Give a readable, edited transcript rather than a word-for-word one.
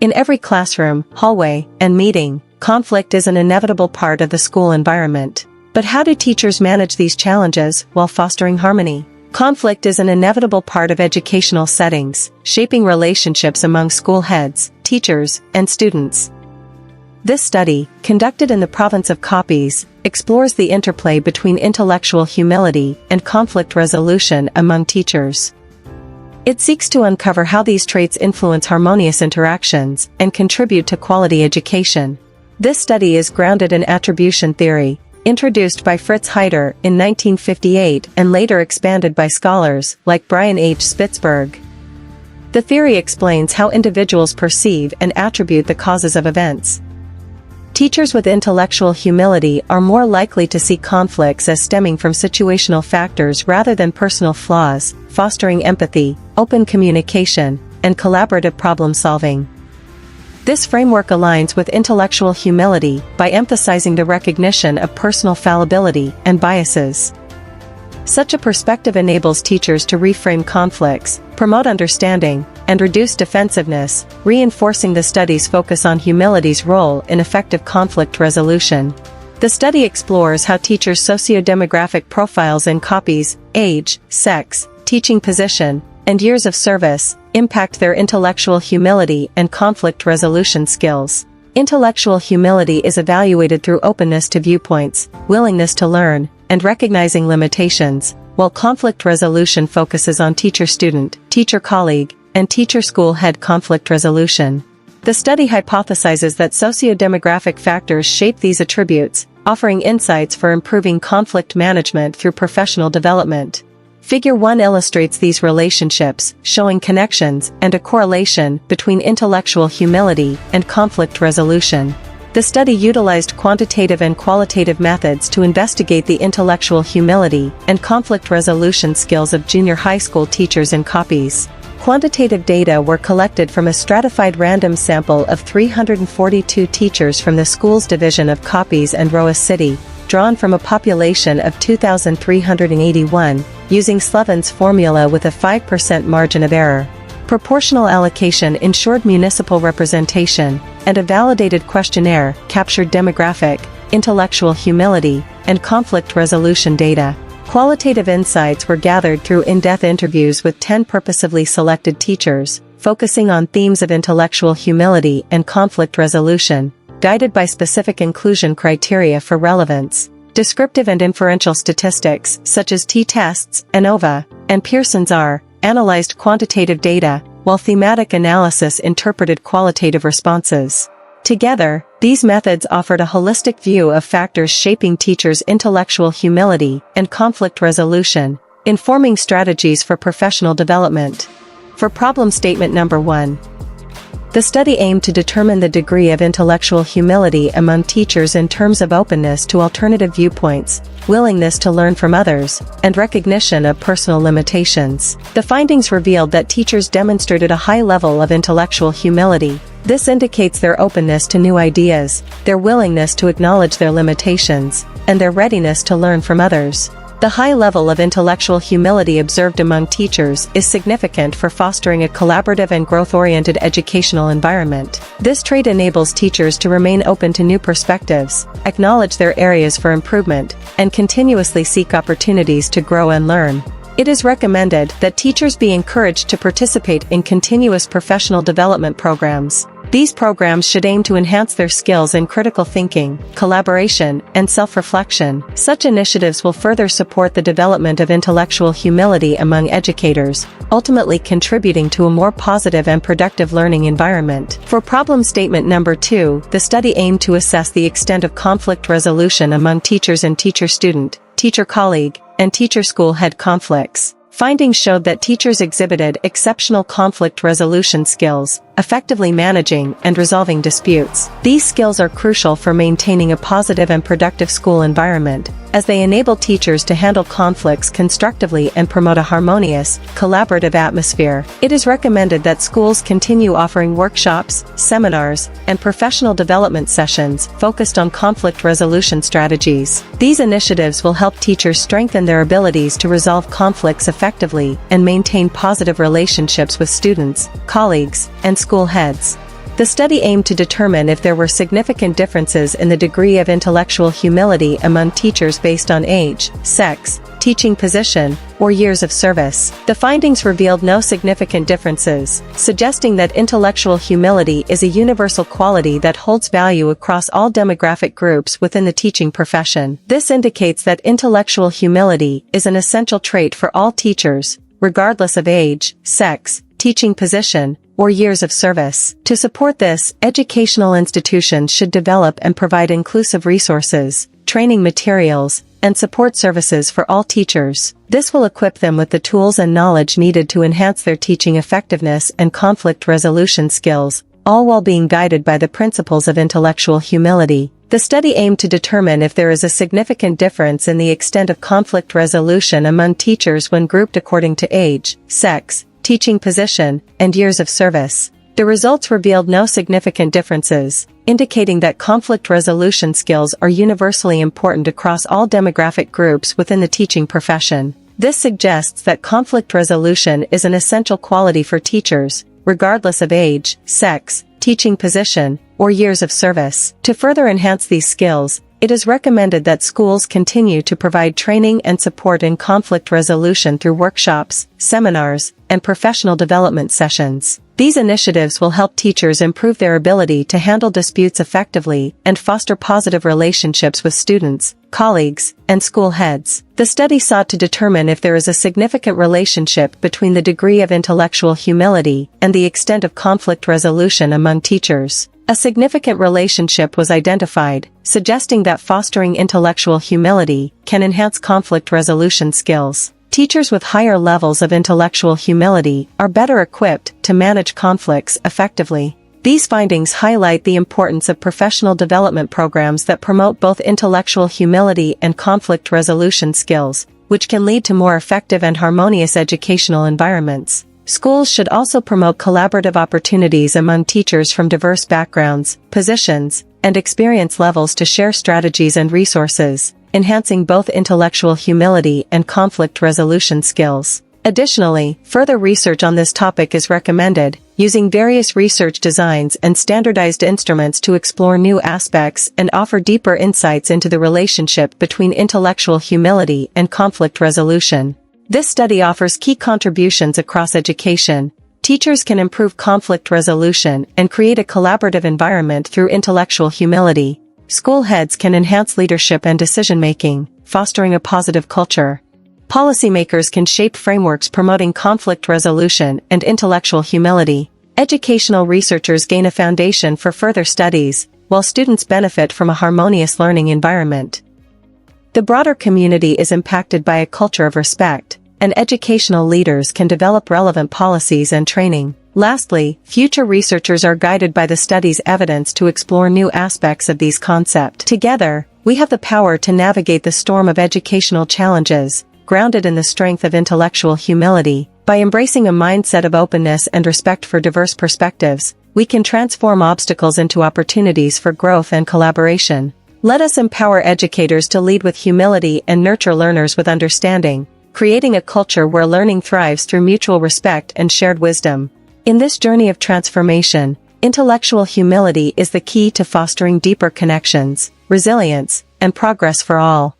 In every classroom, hallway, and meeting, conflict is an inevitable part of the school environment. But how do teachers manage these challenges while fostering harmony? Conflict is an inevitable part of educational settings, shaping relationships among school heads, teachers, and students. This study, conducted in the province of Capiz, explores the interplay between intellectual humility and conflict resolution among teachers. It seeks to uncover how these traits influence harmonious interactions and contribute to quality education. This study is grounded in attribution theory, introduced by Fritz Heider in 1958 and later expanded by scholars like Brian H. Spitzberg. The theory explains how individuals perceive and attribute the causes of events. Teachers with intellectual humility are more likely to see conflicts as stemming from situational factors rather than personal flaws, fostering empathy, open communication, and collaborative problem-solving. This framework aligns with intellectual humility by emphasizing the recognition of personal fallibility and biases. Such a perspective enables teachers to reframe conflicts, promote understanding, and reduce defensiveness, reinforcing the study's focus on humility's role in effective conflict resolution. The study explores how teachers' socio-demographic profiles in Capiz, age, sex, teaching position, and years of service impact their intellectual humility and conflict resolution skills. Intellectual humility is evaluated through openness to viewpoints, willingness to learn, and recognizing limitations, while conflict resolution focuses on teacher-student, teacher-colleague, and teacher-school head conflict resolution. The study hypothesizes that socio-demographic factors shape these attributes, offering insights for improving conflict management through professional development. Figure 1 illustrates these relationships, showing connections and a correlation between intellectual humility and conflict resolution. The study utilized quantitative and qualitative methods to investigate the intellectual humility and conflict resolution skills of junior high school teachers in Capiz. Quantitative data were collected from a stratified random sample of 342 teachers from the school's division of Capiz and Roa City, drawn from a population of 2,381, using Slevin's formula with a 5% margin of error. Proportional allocation ensured municipal representation, and a validated questionnaire captured demographic, intellectual humility, and conflict resolution data. Qualitative insights were gathered through in-depth interviews with 10 purposefully selected teachers, focusing on themes of intellectual humility and conflict resolution, guided by specific inclusion criteria for relevance. Descriptive and inferential statistics, such as t-tests, ANOVA, and Pearson's R, analyzed quantitative data, while thematic analysis interpreted qualitative responses. Together, these methods offered a holistic view of factors shaping teachers' intellectual humility and conflict resolution, informing strategies for professional development. For problem statement number 1. The study aimed to determine the degree of intellectual humility among teachers in terms of openness to alternative viewpoints, willingness to learn from others, and recognition of personal limitations. The findings revealed that teachers demonstrated a high level of intellectual humility. This indicates their openness to new ideas, their willingness to acknowledge their limitations, and their readiness to learn from others. The high level of intellectual humility observed among teachers is significant for fostering a collaborative and growth-oriented educational environment. This trait enables teachers to remain open to new perspectives, acknowledge their areas for improvement, and continuously seek opportunities to grow and learn. It is recommended that teachers be encouraged to participate in continuous professional development programs. These programs should aim to enhance their skills in critical thinking, collaboration, and self-reflection. Such initiatives will further support the development of intellectual humility among educators, ultimately contributing to a more positive and productive learning environment. For problem statement number 2, the study aimed to assess the extent of conflict resolution among teachers and teacher-student, teacher-colleague, and teacher-school head conflicts. Findings showed that teachers exhibited exceptional conflict resolution skills, effectively managing and resolving disputes. These skills are crucial for maintaining a positive and productive school environment, as they enable teachers to handle conflicts constructively and promote a harmonious, collaborative atmosphere. It is recommended that schools continue offering workshops, seminars, and professional development sessions focused on conflict resolution strategies. These initiatives will help teachers strengthen their abilities to resolve conflicts effectively and maintain positive relationships with students, colleagues, and school heads. The study aimed to determine if there were significant differences in the degree of intellectual humility among teachers based on age, sex, teaching position, or years of service. The findings revealed no significant differences, suggesting that intellectual humility is a universal quality that holds value across all demographic groups within the teaching profession. This indicates that intellectual humility is an essential trait for all teachers, regardless of age, sex, teaching position, or years of service. To support this, educational institutions should develop and provide inclusive resources, training materials, and support services for all teachers. This will equip them with the tools and knowledge needed to enhance their teaching effectiveness and conflict resolution skills, all while being guided by the principles of intellectual humility. The study aimed to determine if there is a significant difference in the extent of conflict resolution among teachers when grouped according to age, sex, teaching position, and years of service. The results revealed no significant differences, indicating that conflict resolution skills are universally important across all demographic groups within the teaching profession. This suggests that conflict resolution is an essential quality for teachers, regardless of age, sex, teaching position, or years of service. To further enhance these skills, it is recommended that schools continue to provide training and support in conflict resolution through workshops, seminars, and professional development sessions. These initiatives will help teachers improve their ability to handle disputes effectively and foster positive relationships with students, colleagues, and school heads. The study sought to determine if there is a significant relationship between the degree of intellectual humility and the extent of conflict resolution among teachers. A significant relationship was identified, suggesting that fostering intellectual humility can enhance conflict resolution skills. Teachers with higher levels of intellectual humility are better equipped to manage conflicts effectively. These findings highlight the importance of professional development programs that promote both intellectual humility and conflict resolution skills, which can lead to more effective and harmonious educational environments. Schools should also promote collaborative opportunities among teachers from diverse backgrounds, positions, and experience levels to share strategies and resources, enhancing both intellectual humility and conflict resolution skills. Additionally, further research on this topic is recommended, using various research designs and standardized instruments to explore new aspects and offer deeper insights into the relationship between intellectual humility and conflict resolution. This study offers key contributions across education. Teachers can improve conflict resolution and create a collaborative environment through intellectual humility. School heads can enhance leadership and decision-making, fostering a positive culture. Policymakers can shape frameworks promoting conflict resolution and intellectual humility. Educational researchers gain a foundation for further studies, while students benefit from a harmonious learning environment. The broader community is impacted by a culture of respect, and educational leaders can develop relevant policies and training. Lastly, future researchers are guided by the study's evidence to explore new aspects of these concepts. Together, we have the power to navigate the storm of educational challenges, grounded in the strength of intellectual humility. By embracing a mindset of openness and respect for diverse perspectives, we can transform obstacles into opportunities for growth and collaboration. Let us empower educators to lead with humility and nurture learners with understanding, creating a culture where learning thrives through mutual respect and shared wisdom. In this journey of transformation, intellectual humility is the key to fostering deeper connections, resilience, and progress for all.